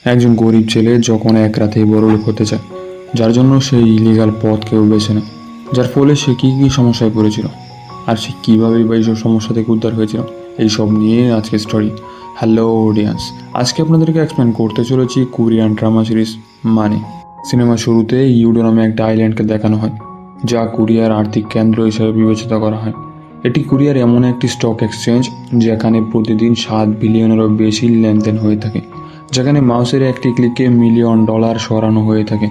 একজন গরিব ছেলে যখন এক রাতেই বড়লোক হতে চায়, যার জন্য সে ইলিগাল পথ কেউ বেছে নেয়, যার ফলে সে কী কী সমস্যায় পড়েছিল আর সে কীভাবেই বা এইসব সমস্যা থেকে উদ্ধার হয়েছিল, এইসব নিয়ে আজকে স্টোরি। হ্যালো অডিয়েন্স, আজকে আপনাদেরকে এক্সপ্লেন করতে চলেছি কোরিয়ান ড্রামা সিরিজ মানে। সিনেমা শুরুতে ইউডো নামে একটা আইল্যান্ডকে দেখানো হয়, যা কোরিয়ার আর্থিক কেন্দ্র হিসেবে বিবেচিত করা হয়। এটি কোরিয়ার এমন একটি স্টক এক্সচেঞ্জ যেখানে প্রতিদিন 7 বিলিয়নেরও বেশি লেনদেন হয়ে থাকে, যেখানে মাউসের একটি ক্লিকে মিলিয়ন ডলার সরানো হয়ে থাকে।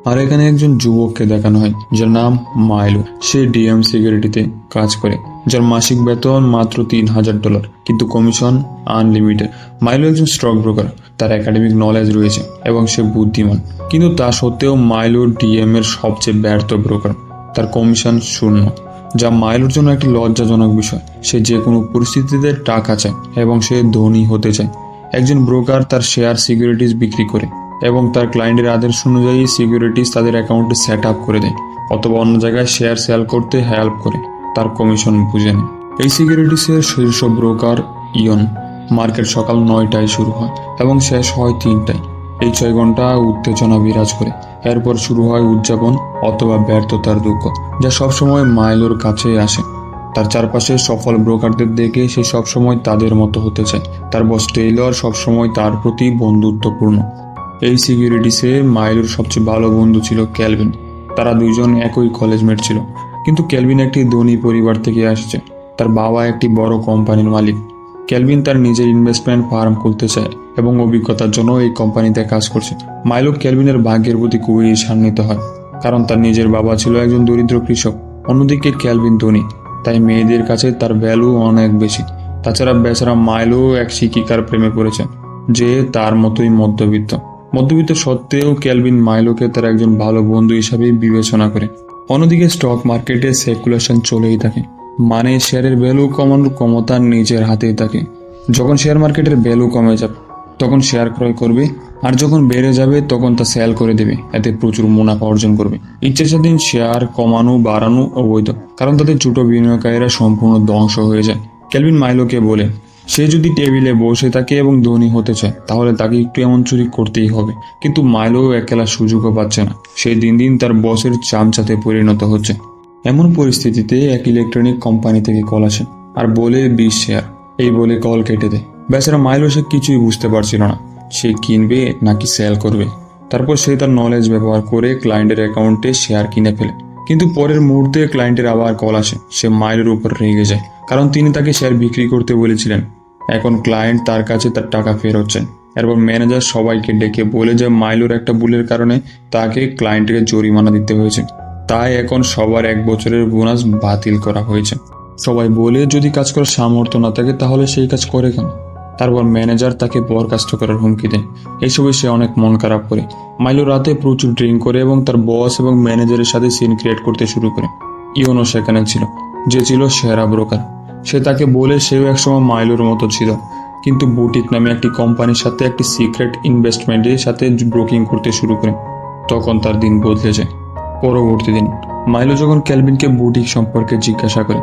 আর এখানে একজন যুবককে দেখানো হয় যার নাম মাইলো। সে ডিএম সিকিউরিটিতে কাজ করে, যার মাসিক বেতন মাত্র $3,000, কিন্তু কমিশন আনলিমিটেড। মাইলো একজন স্টক ব্রোকার, তার একাডেমিক নলেজ রয়েছে এবং সে বুদ্ধিমান, কিন্তু তা সত্ত্বেও মাইলো ডিএম এর সবচেয়ে ব্যর্থ ব্রোকার। তার কমিশন শূন্য, যা মাইলোর জন্য একটি লজ্জাজনক বিষয়। সে যে কোনো পরিস্থিতিতে টাকা চায় এবং সে ধনী হতে চায়। একজন ব্রোকার তার শেয়ার সিকিউরিটিজ বিক্রি করে এবং তার ক্লায়েন্টের আদেশ অনুযায়ী সিকিউরিটিজ তাদের অ্যাকাউন্টে সেট আপ করে দেয়, অথবা অন্য জায়গায় শেয়ার সেল করতে হেল্প করে। তার কমিশন বুঝে নেয়। এই সিকিউরিটিসের শীর্ষ ব্রোকার ইয়ন। মার্কেট সকাল 9টায় শুরু হয় এবং শেষ হয় 3টায়। এই 6 ঘন্টা উত্তেজনা বিরাজ করে। এরপর শুরু হয় উদযাপন অথবা ব্যর্থতার দুঃখ, যা সবসময় মাইলোর কাছে আসে। তার চারপাশে সফল ব্রোকারদের দেখে সে সবসময় তাদের মতো হতে চায়। তার বস টেইলর সবসময় তার প্রতি বন্ধুত্বপূর্ণ। এই সিকিউরিটিসে মাইলোর সবচেয়ে ভালো বন্ধু ছিল ক্যালভিন। তারা দুইজন একই কলেজমেট ছিল, কিন্তু ক্যালভিন একটি ধনী পরিবার থেকে আসছে। তার বাবা একটি বড় কোম্পানির মালিক। ক্যালভিন তার নিজের ইনভেস্টমেন্ট ফার্ম খুলতে চায় এবং অভিজ্ঞতার জন্য এই কোম্পানিতে কাজ করছে। মাইলো ক্যালভিনের ভাগ্যের প্রতি খুবই ঈর্ষান্বিত হয়, কারণ তার নিজের বাবা ছিল একজন দরিদ্র কৃষক। অন্যদিকে ক্যালভিন ধনী, তাই মেয়েদের কাছে তার ভ্যালু অনেক বেশি। তাছাড়া বেচারা মাইলো এক শিক্ষিকার প্রেমে পড়েছে, যে তার মতোই মধ্যবিত্ত সত্ত্বেও ক্যালভিন মাইলোকে তার একজন ভালো বন্ধু হিসাবে বিবেচনা করে। অন্যদিকে স্টক মার্কেটে স্পেকুলেশন চলেই থাকে, মানে শেয়ারের ভ্যালু কমানোর ক্ষমতা নিজের হাতেই থাকে। যখন শেয়ার মার্কেটের ভ্যালু কমে যাবে তখন শেয়ার ক্রয় করবে, আর যখন বেড়ে যাবে তখন তা সেল করে দেবে। এতে প্রচুর মুনাফা অর্জন করবে। ইচ্ছাস্বাধীন শেয়ার কমানো বাড়ানো অবৈধ, কারণ তাদের ছোট বিনিয়োগকারীরা সম্পূর্ণ ধ্বংস হয়ে যায়। ক্যালভিন মাইলোকে বলে, সে যদি টেবিলে বসে থাকে এবং ধনী হতে চায় তাহলে তাকে একটু এমন চুরি করতেই হবে। কিন্তু মাইলো একলা সুযোগও পাচ্ছে না। সে দিন দিন তার বসের চামচাতে পরিণত হচ্ছে। এমন পরিস্থিতিতে এক ইলেকট্রনিক কোম্পানি থেকে কল আসে আর বলে 20 শেয়ার। এই বলে কল কেটে দেয়। বেচারা মাইলো সে কিছুই বুঝতে পারছিল না, সে কিনবে নাকি সেল করবে। তারপর সে তার নলেজ ব্যবহার করে ক্লায়েন্টের অ্যাকাউন্টে শেয়ার কিনে ফেলে। কিন্তু পরের মুহূর্তে ক্লায়েন্টের আবার কল আসে। সে মাইলোর উপর রেগে যায়, কারণ তিনি তাকে শেয়ার বিক্রি করতে বলেছিলেন। এখন ক্লায়েন্ট তার কাছে তার টাকা ফেরত চান। এরপর ম্যানেজার সবাইকে ডেকে বলে যে মাইলোর একটা ভুলের কারণে তাকে ক্লায়েন্টকে জরিমানা দিতে হয়েছে, তাই এখন সবার 1 বছরের বোনাস বাতিল করা হয়েছে। সবাই বলে যদি কাজ করার সামর্থ্য না থাকে তাহলে সেই কাজ করে কেন। তারপর ম্যানেজার তাকে বরখাস্ত করার হুমকি দেয়। এইসবে সে অনেক মন খারাপ করে। মাইলো রাতে প্রচুর ড্রিঙ্ক করে এবং তার বস এবং ম্যানেজারের সাথে সিন ক্রিয়েট করতে শুরু করে। ইওনো সেখানে ছিল, যে ছিল সেরা ব্রোকার। সে তাকে বলে সেও একসময় মাইলোর মতো ছিল, কিন্তু বুটিক নামে একটি কোম্পানির সাথে একটি সিক্রেট ইনভেস্টমেন্টের সাথে ব্রোকিং করতে শুরু করে। তখন তার দিন বদলে যায়। পরবর্তী দিন মাইলো যখন ক্যালভিনকে বুটিক সম্পর্কে জিজ্ঞাসা করে,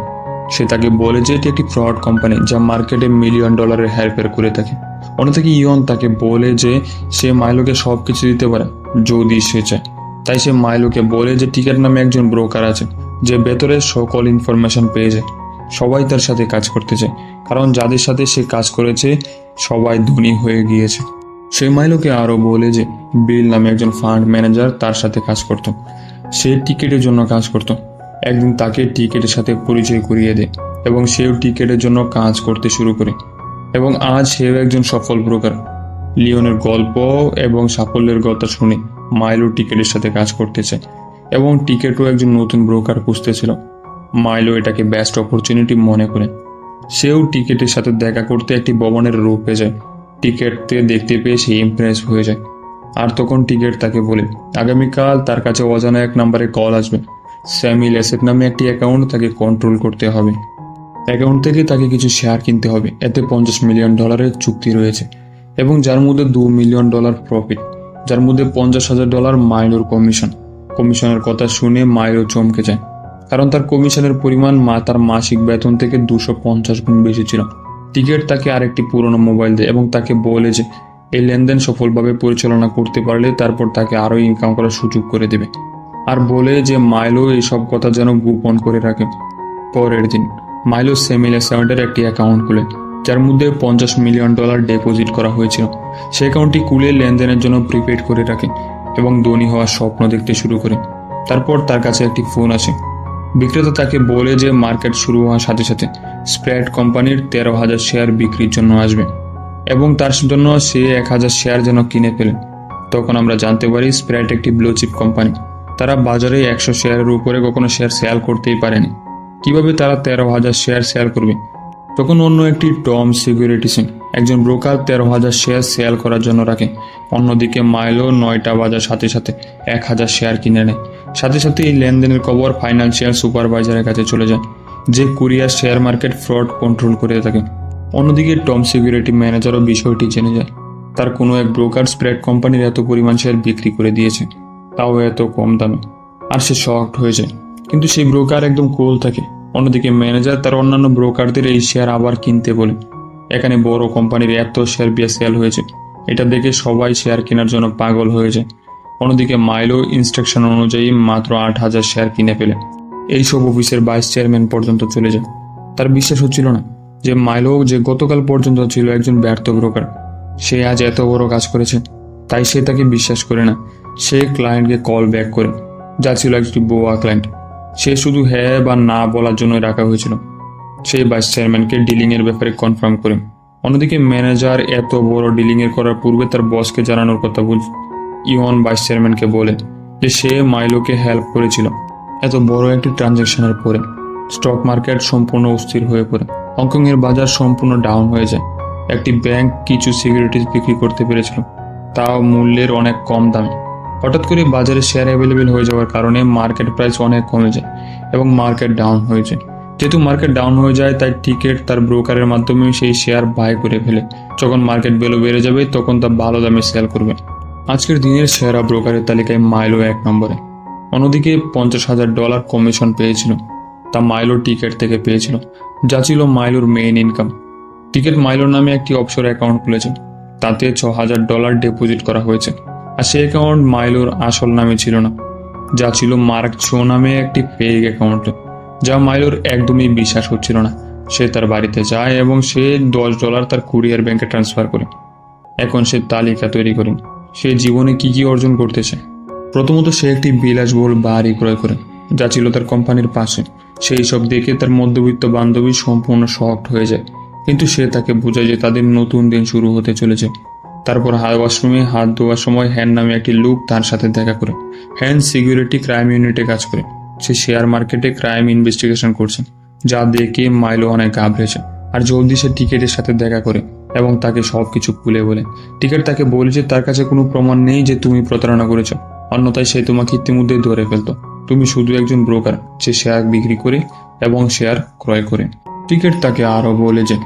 সে তাকে বলে যে এটি একটি ফ্রড কোম্পানি যা মার্কেটে মিলিয়ন ডলারের হেরফের করে থাকে। অন্যদিকে ইয়ন তাকে বলে যে সে মাইলোকে সবকিছু দিতে পারে যদি সে চায়। তাই সে মাইলোকে বলে যে টিকেট নামে একজন ব্রোকার আছে, যে ভেতরে সকল ইনফরমেশন পেয়ে যায়। সবাই তার সাথে কাজ করতে চায়, কারণ যাদের সাথে সে কাজ করেছে সবাই ধনী হয়ে গিয়েছে। সে মাইলোকে আরও বলে যে বিল নামে একজন ফান্ড ম্যানেজার তার সাথে কাজ করত। সে টিকেটের জন্য কাজ করত। একদিন তাকে টিকেটের সাথে পরিচয় করিয়ে দেয় এবং সেও টিকেটের জন্য কাজ করতে শুরু করে। এবং আজ সেও একজন সফল ব্রোকার। লিওনের গল্প এবং সাফল্যের কথা শুনে মাইলো টিকেটের সাথে কাজ করতে চায় এবং টিকেটও একজন নতুন ব্রোকার খুঁজতেছিল। মাইলো এটাকে বেস্ট অপরচুনিটি মনে করে সেও টিকেটের সাথে দেখা করতে একটি ভবনের রূপে যায়। টিকেটতে দেখতে পেয়ে সে ইমপ্রেস হয়ে যায়। আর তখন টিকেট তাকে বলে আগামীকাল তার কাছে অজানা এক নম্বরে কল আসবে। স্যামি লেসেট নামে একটি অ্যাকাউন্ট তাকে কন্ট্রোল করতে হবে। অ্যাকাউন্ট থেকে তাকে কিছু শেয়ার কিনতে হবে। এতে $50 মিলিয়ন চুক্তি রয়েছে এবং যার মধ্যে $2 মিলিয়ন প্রফিট, যার মধ্যে $50,000 মাইলোর কমিশনের কথা শুনে মাইলো চমকে যায়, কারণ তার কমিশনের পরিমাণ তার মাসিক বেতন থেকে 250 গুণ বেশি ছিল। টিকেট তাকে আরেকটি পুরনো মোবাইল দেয় এবং তাকে বলে যে এই লেনদেন সফলভাবে পরিচালনা করতে পারলে তারপর তাকে আরও ইনকাম করার সুযোগ করে দেবে, আর বলে যে মাইলো এইসব কথা যেন গোপন করে রাখে। পরের দিন মাইলো সেমিলে সেভেন্টের একটি অ্যাকাউন্ট খুলে, যার মধ্যে $50 মিলিয়ন ডিপোজিট করা হয়েছিল। সে অ্যাকাউন্টটি খুলে লেনদেনের জন্য প্রিপেড করে রাখে এবং ধনী হওয়ার স্বপ্ন দেখতে শুরু করে। তারপর তার কাছে একটি ফোন আসে। বিক্রেতা তাকে বলে যে মার্কেট শুরু হওয়ার সাথে সাথে স্প্রাইট কোম্পানির 13,000 শেয়ার বিক্রির জন্য আসবে এবং তার জন্য সে 1,000 শেয়ার যেন কিনে ফেলে। তখন আমরা জানতে পারি স্প্রাইট একটি ব্লু চিপ কোম্পানি। তারা বাজারে 100 শেয়ারের উপরে কখনো শেয়ার সেল করতেই পারেনি। কিভাবে তারা 13,000 শেয়ার সেল করবে? তখন অন্য একটি টম সিকিউরিটিসে একজন ব্রোকার 13,000 শেয়ার সেল করার জন্য রাখে। অন্যদিকে মাইলো 9টা বাজার সাথে সাথে 1,000 শেয়ার কিনে নেয়। সাথে সাথে এই লেনদেনের খবর ফাইন্যান্সিয়াল সুপারভাইজারের কাছে চলে যায়, যে courier share market fraud control করে থাকে। অন্যদিকে টম সিকিউরিটি ম্যানেজারও বিষয়টি জেনে যায়। তার কোনো এক ব্রোকার স্প্রেড কোম্পানির এত পরিমাণ শেয়ার বিক্রি করে দিয়েছে, তাও এত কম দামে, আর সে শকড হয়ে যায়। কিন্তু সেই ব্রোকার একদম কুল থাকে। অন্যদিকে ম্যানেজার তার অন্যান্য ব্রোকারদের এই শেয়ার আবার কিনতে বলে। এখানে বড় কোম্পানির এত শেয়ার সেল হয়েছে, এটা দেখে সবাই শেয়ার কেনার জন্য পাগল হয়ে যায়। অন্যদিকে মাইলো ইনস্ট্রাকশন অনুযায়ী মাত্র 8,000 শেয়ার কিনে ফেলে। এইসব অফিসের ভাইস চেয়ারম্যান পর্যন্ত চলে যায়। তার বিশ্বাস হচ্ছিল না যে মাইলো, যে গতকাল পর্যন্ত ছিল একজন ব্যর্থ ব্রোকার, সে আজ এত বড় কাজ করেছে। তাই সে তাকে বিশ্বাস করে না। সে ক্লায়েন্টকে কল ব্যাক করে, যা ছিল একটি বোয়া ক্লায়েন্ট। সে শুধু হ্যাঁ বা না বলার জন্য রাখা হয়েছিল। সেই ভাইস চেয়ারম্যানকে ডিলিং এর ব্যাপারে কনফার্ম করে। অন্যদিকে ম্যানেজার এত বড় ডিলিং এর করার পূর্বে তার বসকে জানানোর কথা ইওন ভাইস চেয়ারম্যানকে বলে যে সে মাইলোকে হেল্প করেছিল। এত বড় একটি ট্রানজ্যাকশনের পরে স্টক মার্কেট সম্পূর্ণ অস্থির হয়ে পড়ে। হংকং এর বাজার সম্পূর্ণ ডাউন হয়ে যায়। একটি ব্যাংক কিছু সিকিউরিটিজ বিক্রি করতে পেরেছিল, তাও মূল্যের অনেক কম দামে। হঠাৎ করে বাজারে শেয়ার অ্যাভেলেবেল হয়ে যাওয়ার কারণে মার্কেট প্রাইস অনেক কমে যায় এবং মার্কেট ডাউন হয়ে যায়। যেহেতু মার্কেট ডাউন হয়ে যায়, তাই টিকেট তার ব্রোকারের মাধ্যমে সেই শেয়ার বাই করে ফেলে। যখন মার্কেট ভ্যালু বেড়ে যাবে তখন তা ভালো দামে সেল করবে। আজকের দিনের সেরা ব্রোকারের তালিকায় মাইলো 1 নম্বরে। অন্যদিকে $50,000 কমিশন পেয়েছিল, তা মাইলোর টিকেট থেকে পেয়েছিল, যা ছিল মাইলোর মেইন ইনকাম। টিকেট মাইলোর নামে একটি অফশোর অ্যাকাউন্ট খুলেছে, তাতে $6,000 ডিপোজিট করা হয়েছে। আর সেই অ্যাকাউন্ট মাইলোর আসল নামে ছিল না, যা ছিল মার্ক চো নামে একটি ফেক অ্যাকাউন্টে, যা মাইলোর একদমই বিশ্বাস হচ্ছিল না। সে তার বাড়িতে যায় এবং সে $10 তার কুরিয়ার ব্যাংকে ট্রান্সফার করে। এখন সে তালিকা তৈরি করে সে জীবনে কি কি অর্জন করতেছে। প্রথমত সে একটি বিলাসবহুল বাড়ি ক্রয় করে, যা ছিল তার কোম্পানির পাশে। সেই সব দেখে তার মধ্যবিত্ত বান্ধবী সম্পূর্ণ শকড হয়ে যায়, কিন্তু সে তাকে বোঝায় যে তাদের নতুন দিন শুরু হতে চলেছে। তারপর ওয়াশরুমে হাত ধোয়ার সময় হ্যান নামে একটি লোক তার সাথে দেখা করে। হ্যান সিকিউরিটি ক্রাইম ইউনিটে কাজ করে। সে শেয়ার মার্কেটে ক্রাইম ইনভেস্টিগেশন করছে, যা দেখে মাইলো অনেক ঘাবড়েছে। আর জলদি সে টিকেটের সাথে দেখা করে এবং তাকে সবকিছু খুলে বলে। টিকেট তাকে বলে যে তার কাছে কোনো প্রমাণ নেই যে তুমি প্রতারণা করেছো, অন্যথায় সে তোমাকে ইতিমধ্যেই ধরে ফেলতো। তুমি শুধু একজন ব্রোকার যে শেয়ার বিক্রি করে এবং শেয়ার ক্রয় করে। টিকেট তাকে আরও বলে যে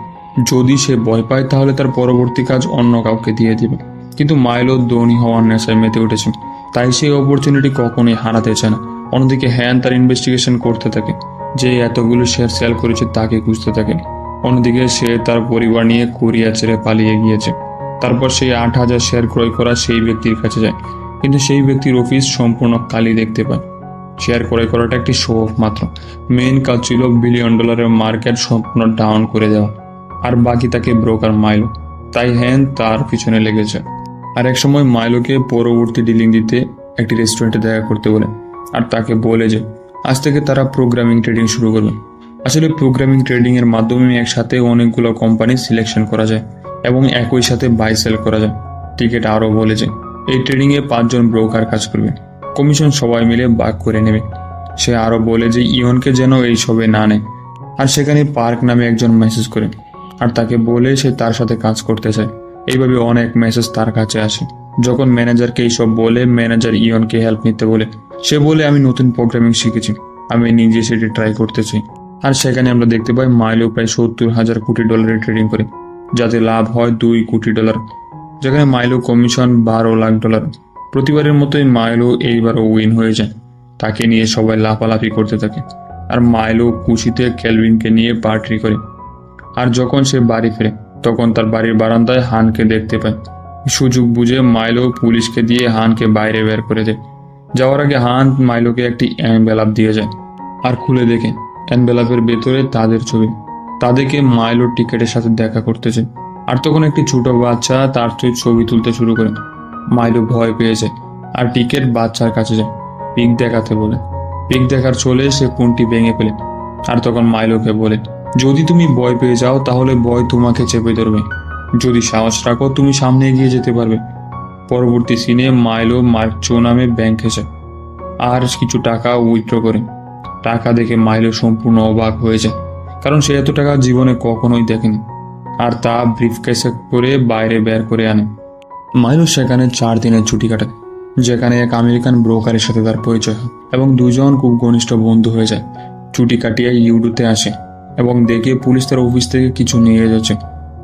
যদি সে ভয় পায় তাহলে তার পরবর্তী কাজ অন্য কাউকে দিয়ে দিবে। কিন্তু মাইলো ধনী হওয়ার নেশায় মেতে উঠেছে, তাই সেই অপরচুনিটি কখনোই হারাতে চায় না। অন্যদিকে হ্যান তার ইনভেস্টিগেশন করতে থাকে, যে এতগুলো শেয়ার সেল করেছে তাকে খুঁজতে থাকে। অন্যদিকে সে তার পরিবার নিয়ে কোরিয়া ছেড়ে পালিয়ে গিয়েছে। তারপর সেই 8,000 শেয়ার ক্রয় করা সেই ব্যক্তির কাছে যায়, কিন্তু সেই ব্যক্তির অফিস সম্পূর্ণ খালি দেখতে পায়। শেয়ার ক্রয় করাটা একটি শো অফ মাত্র। মেইন কাজ ছিল $1 বিলিয়ন মার্কেট সম্পূর্ণ ডাউন করে দেওয়া, আর বাকি তাকে ব্রোকার মাইলো। তাই হ্যান তার পিছনে লেগেছে। আর এক সময় মাইলোকে পরবর্তী ডিলিং দিতে একটি রেস্টুরেন্টে দেখা করতে বলে, আর তাকে বলে যে আজ থেকে তারা প্রোগ্রামিং ট্রেডিং শুরু করবে। আসলে প্রোগ্রামিং ট্রেডিং এর মাধ্যমে একসাথে অনেকগুলো কোম্পানি সিলেকশন করা যায় এবং একই সাথে বাই সেল করা যায়। টিকেট আরও বলে যে এই ট্রেডিং এ 5 জন ব্রোকার কাজ করবে, কমিশন সবাই মিলে ভাগ করে নেবে। সে আরও বলে যে ইয়নকে যেন এইসবে না নেয়। আর সেখানে পার্ক নামে একজন মেসেজ করে, আর তাকে বলে সে তার সাথে কাজ করতে চায়। এইভাবে অনেক মেসেজ তার কাছে আসে। যখন ম্যানেজারকে এইসব বলে, ম্যানেজার ইয়নকে হেল্প নিতে বলে। সে বলে আমি নতুন প্রোগ্রামিং শিখেছি, আমি নিজে সেটি ট্রাই করতে চাই। আর সেখানে আমরা দেখতে পাই মাইলো প্রায় $70,000 কোটি ট্রেডিং করে, যাতে লাভ হয় $2 কোটি। যেখানে মাইলো কমিশন $12 লাখ। প্রতিবারের মতোই মাইলো এইবারও উইন হয়ে যায়। তাকে নিয়ে সবাই লাফালাফি করতে থাকে, আর মাইলো খুশিতে ক্যালভিনকে নিয়ে পার্টি করে। আর যখন সে বাড়ি ফেরে তখন তার বাড়ির বারান্দায় হানকে দেখতে পায়, সুযোগ বুঝে মাইলো পুলিশকে দিয়ে হানকে বাইরে বের করে দেয়। যাওয়ার আগে হান মাইলোকে একটি এনভেলাপ দিয়ে যায় আর খুলে দেখে এনভেলাপের ভেতরে তাদের ছবি। তাদেরকে মাইলোর টিকেটের সাথে দেখা করতে চায়। আর তখন একটি ছোট বাচ্চা তার ছবি তুলতে শুরু করে। মাইলো ভয় পেয়ে যায় আর টিকেট বাচ্চার কাছে যায়, পিক দেখাতে বলে। পিক দেখার চলে সে ফোনটি ভেঙে ফেলে। আর তখন মাইলোকে বলে, যদি তুমি ভয় পেয়ে যাও তাহলে ভয় তোমাকে চেপে ধরবে, যদি সাহস রাখো তুমি সামনে এগিয়ে যেতে পারবে। পরবর্তী সিনে মাইলো মার্কচো নামে ব্যাংকে যায় আর কিছু টাকা উইথড্র করে। টাকা দেখে মাইলো সম্পূর্ণ অবাক হয়ে যায়, কারণ সে এত টাকা জীবনে কখনোই দেখেনি। আর তা ব্রিফকেসে করে বাইরে বের করে আনে। মাইলো সেখানে 4 দিনের ছুটি কাটায়, যেখানে এক আমেরিকান ব্রোকারের সাথে তার পরিচয় হয় এবং দুজন খুব ঘনিষ্ঠ বন্ধু হয়ে যায়। ছুটি কাটিয়ে ইউডোতে আসে এবং দেখে পুলিশ তার অফিস থেকে কিছু নিয়ে যাচ্ছে।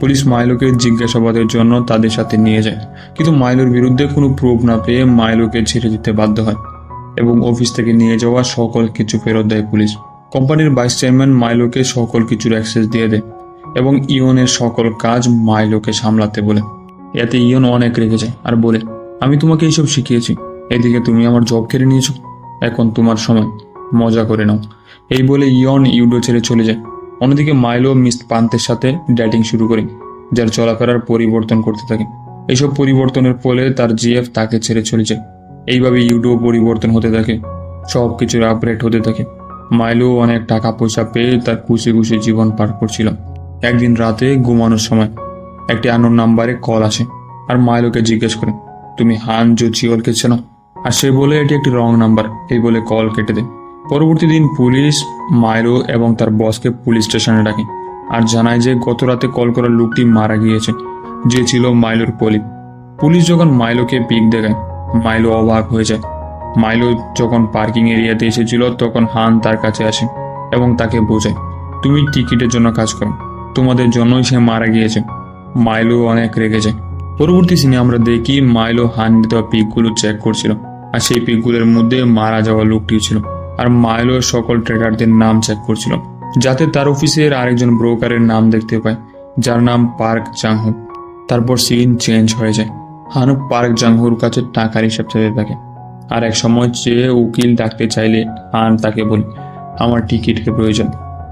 পুলিশ মাইলোকে জিজ্ঞাসাবাদের জন্য তাদের সাথে নিয়ে যায়, কিন্তু মাইলোর বিরুদ্ধে কোনো প্রুফ না পেয়ে মাইলোকে ছেড়ে দিতে বাধ্য হয় এবং অফিস থেকে নিয়ে যাওয়া সকল কিছু ফেরত দেয় পুলিশ। কোম্পানির ভাইস চেয়ারম্যান মাইলোকে সকল কিছুর অ্যাক্সেস দিয়ে দেয় এবং ইয়নের সকল কাজ মাইলোকে সামলাতে বলে। এতে ইয়ন অনেক রেগে যায় আর বলে, আমি তোমাকে এইসব শিখিয়েছি, এদিকে তুমি আমার জব কেড়ে নিয়েছো, এখন তোমার সময়, মজা করে নাও। এই বলে ইয়ন ইউডো ছেড়ে চলে যায়। অন্যদিকে মাইলো মিস পান্তের সাথে ডেটিং শুরু করে, যার চলাফেরার পরিবর্তন করতে থাকে। এইসব পরিবর্তনের ফলে তার জিএফ তাকে ছেড়ে চলে যায়। এইভাবে ইউডো পরিবর্তন হতে থাকে, সব কিছুর আপগ্রেড হতে থাকে। মাইলো অনেক টাকা পয়সা পেয়ে তার খুশি খুশি জীবন পার করছিল। একদিন রাতে ঘুমানোর সময় একটি আননোন নাম্বারে কল আসে আর মাইলোকে জিজ্ঞেস করে, তুমি হান জো চিওলকে চেনো? আর সে বলে এটি একটি রং নাম্বার। এই বলে কল কেটে দেয়। পরবর্তী দিন পুলিশ মাইলো এবং তার বসকে পুলিশ স্টেশনে ডাকে আর জানায় যে গত রাতে কল করা লোকটি মারা গিয়েছে, যে ছিল মাইলোর কলিগ। পুলিশ যখন মাইলোকে পিক দেখায়, মাইলো অবাক হয়ে যায়। মাইলো যখন পার্কিং এরিয়াতে এসেছিল তখন হান তার কাছে আসে এবং তাকে বোঝায়, তুমি টিকিটের জন্য কাজ করো, তোমাদের জন্যই সে মারা গিয়েছে। মাইলো অনেক রেগে যায়। পরবর্তী সিনে আমরা দেখি মাইলো হান দেওয়া পিকগুলো চেক করছিল আর সেই পিকগুলোর মধ্যে মারা যাওয়া লোকটি ছিল। আর মাইলো সকল ট্রেডারদের নাম চেক করছিল, যাতে তার অফিসের আরেকজন ব্রোকারের নাম দেখতে পায়, যার নাম পার্ক জাংহু। তারপর সিন চেঞ্জ হয়ে যায়। হানু পার্ক জাংহুর কাছে টাকার হিসাব চাইতে থাকে আর এক সময় চেয়ে উকিল ডাকতে চাইলে হান তাকে বলে, আমার টিকিটকে প্রয়োজন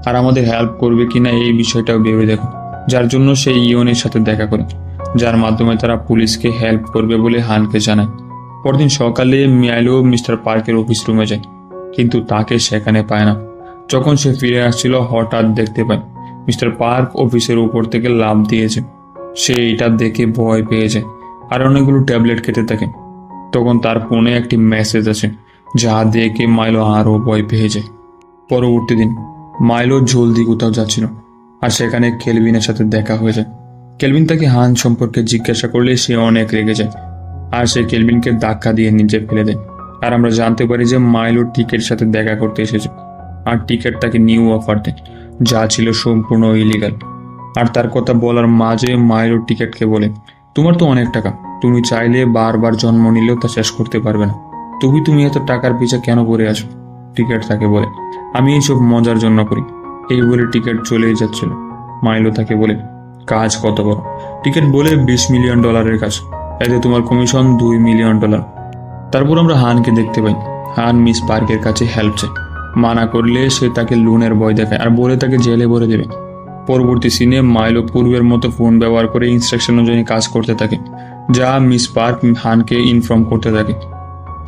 আর আমাদের হেল্প করবে কিনা এই বিষয়টাও ভেবে দেখো। যার জন্য সে ইয়নের সাথে দেখা করে, যার মাধ্যমে তারা পুলিশকে হেল্প করবে বলে হানকে জানায়। পরদিন সকালে মাইলো মিস্টার পার্কের অফিস রুমে যায়, কিন্তু তাকে সেখানে পায় না। যখন সে ফিরে আসছিল হঠাৎ দেখতে পায় মিস্টার পার্ক অফিসের উপর থেকে লাফ দিয়েছে। সে এটা দেখে ভয় পেয়ে যায় আর অনেকগুলো ট্যাবলেট খেতে থাকে। তখন তার ফোনে একটি মেসেজ আছে, যা দেখে মাইলো আরও ভয় পেয়ে যায়। পরবর্তী দিন মাইলো জলদি কোথাও যাচ্ছিল আর সেখানে কেলভিনের সাথে দেখা হয়ে যায়। কেলভিন তাকে হান সম্পর্কে জিজ্ঞাসা করলে সে অনেক রেগে যায় আর সে কেলভিনকে ধাক্কা দিয়ে নিচে ফেলে দেয়। আর আমরা জানতে পারি যে মাইলো টিকেটের সাথে দেখা করতে এসেছে আর টিকেট তাকে নিউ অফার দেয়, যা ছিল সম্পূর্ণ ইলিগাল। আর তার কথা বলার মাঝে মাইলো টিকেটকে বলে, তোমার তো অনেক টাকা, তুমি চাইলে বারবার জন্ম নিলেও তা শেষ করতে পারবে না, তুমি এত টাকার পিছা কেন পড়ে আছো? টিকেট তাকে বলে, আমি এইসব মজার জন্য করি। এই বলে টিকেট চলেই যাচ্ছিল। মাইলো তাকে বলে, কাজ কত বড়? টিকেট বলে, $20 মিলিয়ন কাজ, এতে তোমার কমিশন $2 মিলিয়ন। তারপর আমরা হানকে দেখতে পাই। হান মিস পার্কের কাছে হেল্প চায়, মানা করলে সে তাকে লোনের ভয় দেখায় আর বলে তাকে জেলে ভরে দেবে। পরবর্তী সিনে মাইলো পূর্বের মতো ফোন ব্যবহার করে ইনস্ট্রাকশন অনুযায়ী কাজ করতে থাকে, যা মিস পার্ক হানকে ইনফর্ম করতে থাকে।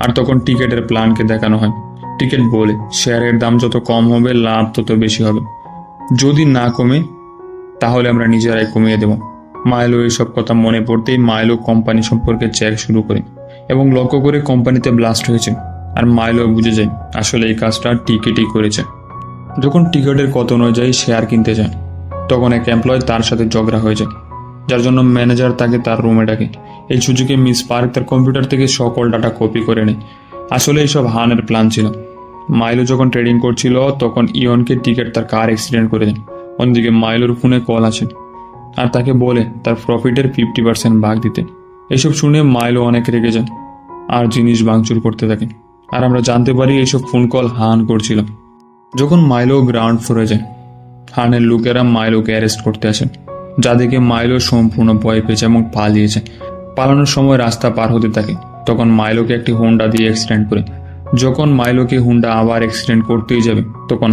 আর তখন টিকেটের প্ল্যানকে দেখানো হয়। টিকেট বলে, শেয়ারের দাম যত কম হবে লাভ তত বেশি হবে, যদি না কমে তাহলে আমরা নিজেরাই কমিয়ে দেব। মাইলো এইসব কথা মনে পড়তেই মাইলো কোম্পানি সম্পর্কে চেক শুরু করে এবং লক্ষ্য করে কোম্পানিতে ব্লাস্ট হয়েছে। আর মাইলো বুঝে যায় আসলে এই কাজটা টিকেটই করেছে। যখন টিকেটের কত অনুযায়ী শেয়ার কিনতে যায়, তখন এক এমপ্লয় তার সাথে ঝগড়া হয়ে যায়, যার জন্য ম্যানেজার তাকে তার রুমে ডাকে। এই সুযোগে মিস পার্ক তার কম্পিউটার থেকে সকল ডাটা কপি করে নেয়। আসলে এইসব হানের প্ল্যান ছিল। মাইলো যখন ট্রেডিং করছিল তখন ইয়নকে টিকেট তার কার অ্যাক্সিডেন্ট করে দেন। অন্যদিকে মাইলোর ফোনে কল আসে আর তাকে বলে তার প্রফিটের 50% ভাগ দিতে। এসব শুনে মাইলো অনেক রেগে যায় আর জিনিস ভাঙচুর করতে থাকে। আর আমরা জানতে পারি এইসব ফোন কল হান করছিল। যখন মাইলো গ্রাউন্ড ফ্লোরে যায়, হানের লোকেরা মাইলোকে অ্যারেস্ট করতে আসে, যা দেখে মাইলো সম্পূর্ণ ভয় পেয়েছে এবং পালিয়েছে। পালানোর সময় রাস্তা পার হতে থাকে তখন মাইলোকে একটি হোন্ডা দিয়ে অ্যাক্সিডেন্ট করে। যখন মাইলোকে হুন্ডা আবার অ্যাক্সিডেন্ট করতেই যাবে তখন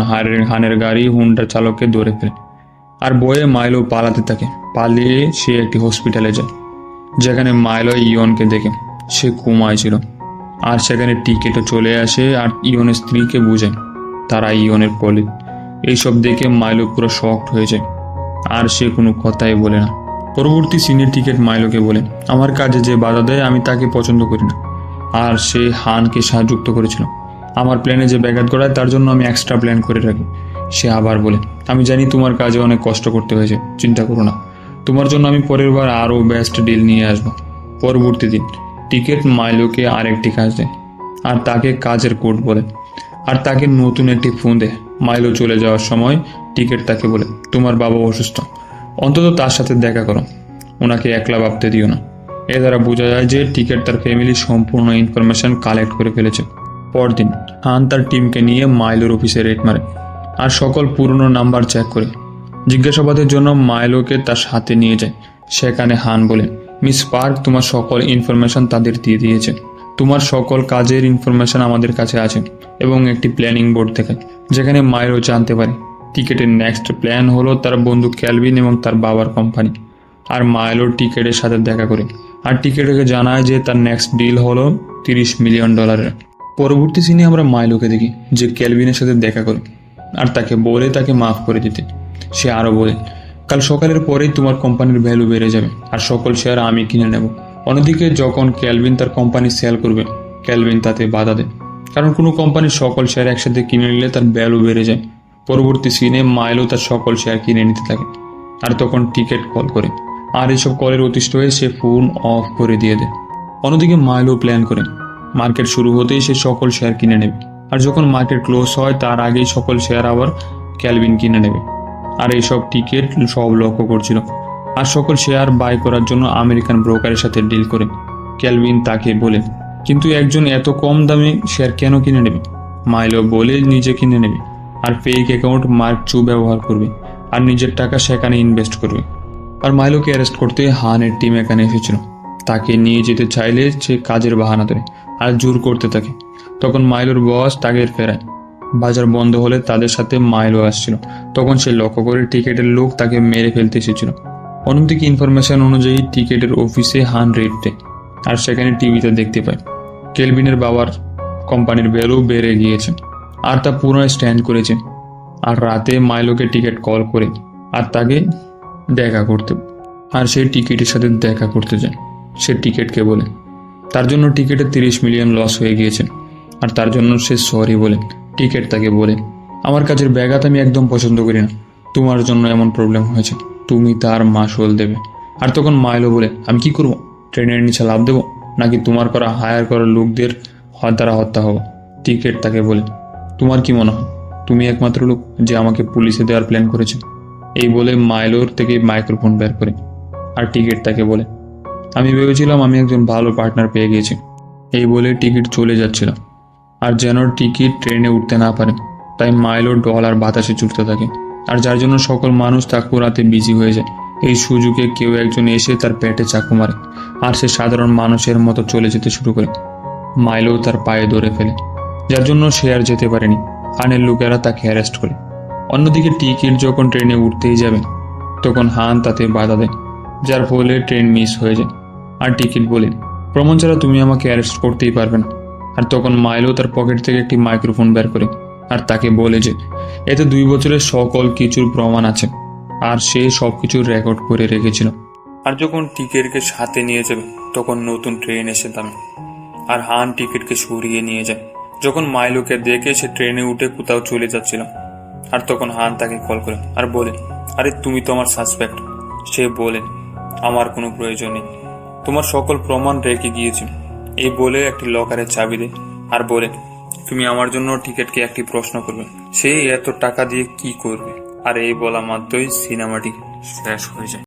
হানের গাড়ি হুন্ডার চালককে ধরে ফেলে। আর বয়ে মাইলো পালাতে থাকে। পালিয়ে সে একটি হসপিটালে যায়, যেখানে মাইলো ইয়নকে দেখে। সে কোমায় ছিল। আর সেখানে টিকেটও চলে আসে আর ইয়নের স্ত্রীকে বোঝায় তারা ইয়নের কলিগ। এইসব দেখে মাইলো পুরো শকড হয়ে যায় আর সে কোনো কথাই বলে না। পরবর্তী সিনে টিকেট মাইলোকে বলে, আমার কাজে যে বাধা দেয় আমি তাকে পছন্দ করি না। আর সে হানকে সাহায্য করেছিল আমার প্ল্যানে যে ব্যাঘাত ঘটায় তার জন্য আমি এক্সট্রা প্ল্যান করে রাখি। সে আবার বলে, আমি জানি তোমার কাজে অনেক কষ্ট করতে হয়েছে, চিন্তা করো না, তোমার জন্য আমি পরের বার আরও বেস্ট ডিল নিয়ে আসবো। পরবর্তী দিন টিকেট মাইলোকে আরেকটি কাজ দেয় আর তাকে কাজের কোড বলে আর তাকে নতুন একটি ফোন দেয়। মাইলো চলে যাওয়ার সময় টিকেট তাকে বলে, তোমার বাবা অসুস্থ, অন্তত তার সাথে দেখা করো, ওনাকে একলা ভাবতে দিও না। এ দ্বারা বোঝা যায় যে টিকেট তার ফ্যামিলির সম্পূর্ণ ইনফরমেশন কালেক্ট করে ফেলেছে। পরদিন হান তার টিমকে নিয়ে মাইলোর অফিসে রেড মারে আর সকল পুরনো নাম্বার চেক করে। জিজ্ঞাসাবাদের জন্য মাইলোকে তার সাথে নিয়ে যায়। সেখানে হান বলে, মিস পার্ক তোমার সকল ইনফরমেশন তাদের দিয়ে দিয়েছে, তোমার সকল কাজের ইনফরমেশন আমাদের কাছে আছে এবং একটি প্ল্যানিং বোর্ড দেখায়, যেখানে মাইলো জানতে পারে টিকেটের নেক্সট প্ল্যান হলো তার বন্ধু ক্যালভিন এবং তার বাবার কোম্পানি। আর মাইলো টিকেটের সাথে দেখা করে আর টিকেটকে জানায় যে তার নেক্সট ডিল হলো $30 মিলিয়ন। পরবর্তী সিনে আমরা মাইলোকে দেখি যে ক্যালভিনের সাথে দেখা করে আর তাকে বলে তাকে মাফ করে দিতে। সে আরও বলে, কাল সকালের পরেই তোমার কোম্পানির ভ্যালু বেড়ে যাবে আর সকল শেয়ার আমি কিনে নেব। অন্যদিকে যখন ক্যালভিন তার কোম্পানি সেল করবে ক্যালভিন তাতে বাধা দেয়, কারণ কোনো কোম্পানির সকল শেয়ার একসাথে কিনে নিলে তার ভ্যালু বেড়ে যায়। পরবর্তী সিনে মাইলো তার সকল শেয়ার কিনে নিতে থাকে আর তখন টিকেট কল করে আর এসব কলের অতিষ্ঠ হয়ে সে ফোন অফ করে দিয়ে দেয়। অন্যদিকে মাইলো প্ল্যান করে মার্কেট শুরু হতেই সে সকল শেয়ার কিনে নেবে আর যখন মার্কেট ক্লোজ হয় তার আগেই সকল শেয়ার আবার ক্যালভিন কিনে নেবে। আর এইসব টিকেট সব লক্ষ্য করছিল আর সকল শেয়ার বাই করার জন্য আমেরিকান ব্রোকারের সাথে ডিল করে। ক্যালভিন তাকে বলে, কিন্তু একজন এত কম দামে শেয়ার কেন কিনে নেবে? মাইলো বলে নিজে কিনে নেবে আর ফেক অ্যাকাউন্ট মার্ক চু ব্যবহার করবে আর নিজের টাকা সেখানে ইনভেস্ট করবে। আর মাইলোকে অ্যারেস্ট করতে হানের টিম এখানে এসেছিল। তাকে নিয়ে যেতে চাইলে সে কাজের বাহানা দেয় আর জোর করতে থাকে। তখন মাইলোর বস তাকে ফেরায়। বাজার বন্ধ হলে তাদের সাথে মাইলো আসছিল, তখন সে লক্ষ্য করে টিকেটের লোক তাকে মেরে ফেলতে এসেছিল। অন্যদিকে ইনফরমেশন অনুযায়ী টিকেটের অফিসে হান রেড দেয় আর সেখানে টিভিতে দেখতে পায় ক্যালভিনের বাবার কোম্পানির ভ্যালু বেড়ে গিয়েছে আর তা পুনরায় স্ট্যান্ড করেছে। আর রাতে মাইলোকে টিকেট কল করে আর তাকে দেখা করতে আর সে টিকেটের সাথে দেখা করতে যায়। সে টিকেটকে বলে তার জন্য টিকেটে $30 মিলিয়ন লস হয়ে গিয়েছে আর তার জন্য সে সরি বলে। টিকেট তাকে বলে, আমার কাজের ব্যাঘাত আমি একদম পছন্দ করি না, তোমার জন্য এমন প্রবলেম হয়েছে, তুমি তার মাসুল দেবে। আর তখন মাইলো বলে, আমি কি করব? ট্রেনের নিচে লাভ দেবো নাকি তোমার করা হায়ার করা লোকদের দ্বারা হত্যা হবো? টিকেট তাকে বলে, তোমার কি মনে হয় তুমি একমাত্র লোক যে আমাকে পুলিশে দেওয়ার প্ল্যান করেছে? এই বলে মাইলোর থেকে মাইক্রোফোন বের করে আর টিকেট তাকে বলে, আমি ভেবেছিলাম আমি একজন ভালো পার্টনার পেয়ে গেছি। এই বলে টিকিট চলে যাচ্ছিল আর যেন টিকিট ট্রেনে উঠতে না পারে তাই মাইলো ডলার বাতাসে ছুটতে থাকে আর যার জন্য সকল মানুষ তা কুড়াতে বিজি হয়ে যায়। এই সুযোগে কেউ একজন এসে তার পেটে চাকু মারে আর সে সাধারণ মানুষের মতো চলে যেতে শুরু করে। মাইলো তার পায়ে ধরে ফেলে, যার জন্য সে আর যেতে পারেনি। হানের লোকেরা তাকে অ্যারেস্ট করে। অন্যদিকে টিকিট যখন ট্রেনে উঠতেই যাবে তখন হান তাতে বাধা দেয়, যার ফলে ট্রেন মিস হয়ে যায়। আর টিকিট বলে, প্রমাণ ছাড়া তুমি আমাকে অ্যারেস্ট করতেই পারবে না। আর তখন মাইলো তার পকেট থেকে একটি মাইক্রোফোন বের করে আর তাকে বলে যে এতে 2 বছরের সকল কিছুর প্রমাণ আছে আর সে সবকিছু রেকর্ড করে রেখেছিল। আর যখন টিকিটকে সাথে নিয়ে যাবে তখন নতুন ট্রেন এসে থামে আর হান টিকিটকে সরিয়ে নিয়ে যায়। যখন মাইলোকে দেখে সে ট্রেনে উঠে কোথাও চলে যাচ্ছিল আর তখন হান তাকে কল করে আর বলে, আরে তুমি তো আমার সাসপেক্ট। সে বলে, আমার কোনো প্রয়োজন নেই, তোমার সকল প্রমাণ রেখে গিয়েছি। এই বলে একটি লকারের চাবি দেয় আর বলে, তুমি আমার জন্য টিকিটকে একটি প্রশ্ন করবে, সে এত টাকা দিয়ে কি করবে? আর এই বলা মাত্রই সিনেমাটি শেষ হয়ে যায়।